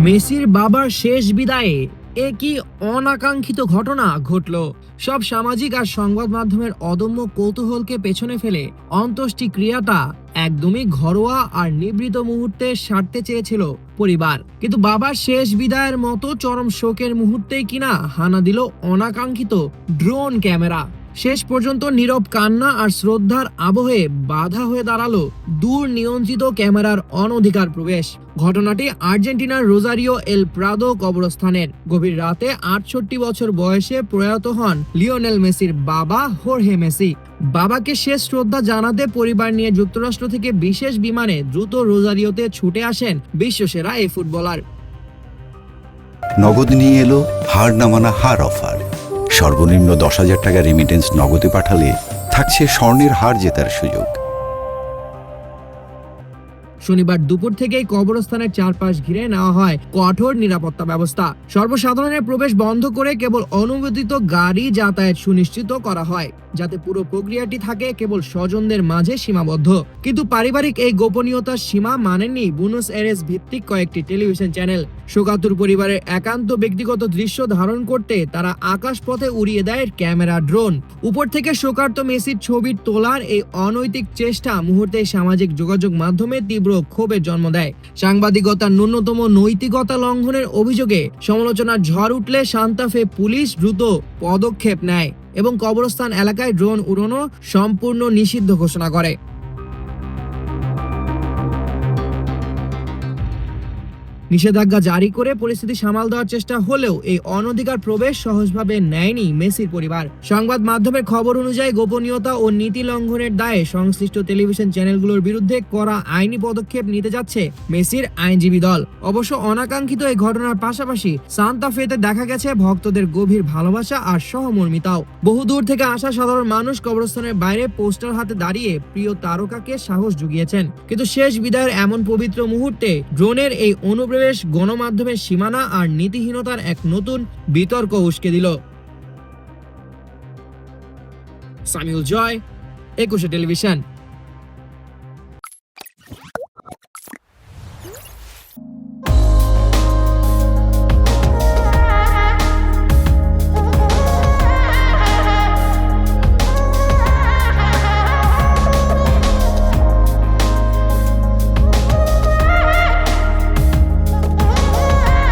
মেসির বাবার শেষ বিদায়ে একই অনাকাঙ্ক্ষিত ঘটনা ঘটল। সব সামাজিক আর সংবাদ মাধ্যমের অদম্য কৌতূহলকে পেছনে ফেলে অন্ত্যেষ্টিক্রিয়াটা একদমই ঘরোয়া আর নিভৃত মুহূর্তে সারতে চেয়েছিল পরিবার, কিন্তু বাবার শেষ বিদায়ের মতো চরম শোকের মুহূর্তেই কিনা হানা দিল অনাকাঙ্ক্ষিত ড্রোন ক্যামেরা। শেষ পর্যন্ত নীরব কান্না আর শ্রদ্ধার আবহে বাধা হয়ে দাঁড়ালো দূর নিয়ন্ত্রিত ক্যামেরার অনধিকার প্রবেশ। ঘটনাটি আর্জেন্টিনার রোজারিও এল প্রাদো কবরস্থানের। গভীর রাতে ৬৮ বছর বয়সে প্রয়াত হন লিওনেল মেসির বাবা হোর্হে মেসি। বাবাকে শেষ শ্রদ্ধা জানাতে পরিবার নিয়ে যুক্তরাষ্ট্র থেকে বিশেষ বিমানে দ্রুত রোজারিওতে ছুটে আসেন বিশ্বসেরা এই ফুটবলার। নগদ নিয়ে এলো হার না মানা হার অফার। সর্বনিম্ন ১০,০০০ টাকা রেমিটেন্স নগদে পাঠালে থাকছে স্বর্ণের হার জেতার সুযোগ। শনিবার দুপুর থেকেই কবরস্থানের চারপাশ ঘিরে নেওয়া হয় কঠোর নিরাপত্তা ব্যবস্থা। সর্বসাধারণের প্রবেশ বন্ধ করে কেবল অনুমোদিত গাড়ি যাতায়াত সুনিশ্চিত করা হয়, যাতে পুরো প্রক্রিয়াটি থাকে কেবল স্বজনদের মাঝে সীমাবদ্ধ। কিন্তু পারিবারিক এই গোপনীয়তার সীমা মানেননি বুনোস এরেস ভিত্তিক কয়েকটি টেলিভিশন চ্যানেল। শোকাতুর পরিবারের একান্ত ব্যক্তিগত দৃশ্য ধারণ করতে তারা আকাশপথে উড়িয়ে দেয় ক্যামেরা ড্রোন। উপর থেকে শোকার্ত মেসির ছবি তোলার এই অনৈতিক চেষ্টা মুহূর্তে সামাজিক যোগাযোগ মাধ্যমে তীব্র ক্ষোভের জন্ম দেয়। সাংবাদিকতার ন্যূনতম নৈতিকতা লঙ্ঘনের অভিযোগে সমালোচনার ঝড় উঠলে সান্তা ফে পুলিশ দ্রুত পদক্ষেপ নেয় এবং কবরস্থান এলাকায় ড্রোন উড়ানো সম্পূর্ণ নিষিদ্ধ ঘোষণা করে। নিষেধাজ্ঞা জারি করে পরিস্থিতি সামাল দেওয়ার চেষ্টা হলেও এই অনধিকার প্রবেশ সহজভাবে নেয়নি মেসির পরিবার। সংবাদ মাধ্যমের খবর অনুযায়ী গোপনীয়তা ও নীতি লঙ্ঘনের দায়ে সংশ্লিষ্ট টেলিভিশন চ্যানেলগুলোর বিরুদ্ধে কড়া আইনি পদক্ষেপ নিতে যাচ্ছে মেসির আইনজীবী দল। অবশ্য অনাকাঙ্ক্ষিত এই ঘটনার পাশাপাশি সান্তা ফেতে দেখা গেছে ভক্তদের গভীর ভালোবাসা আর সহমর্মিতাও। বহুদূর থেকে আসা সাধারণ মানুষ কবরস্থানের বাইরে পোস্টার হাতে দাঁড়িয়ে প্রিয় তারকাকে সাহস জুগিয়েছেন। কিন্তু শেষ বিদায়ের এমন পবিত্র মুহূর্তে ড্রোনের এই অনুপ্রবেশ গণমাধ্যমের সীমানা আর নীতিহীনতার এক নতুন বিতর্ক উস্কে দিল। সামিউল জয়, ২১ টেলিভিশন।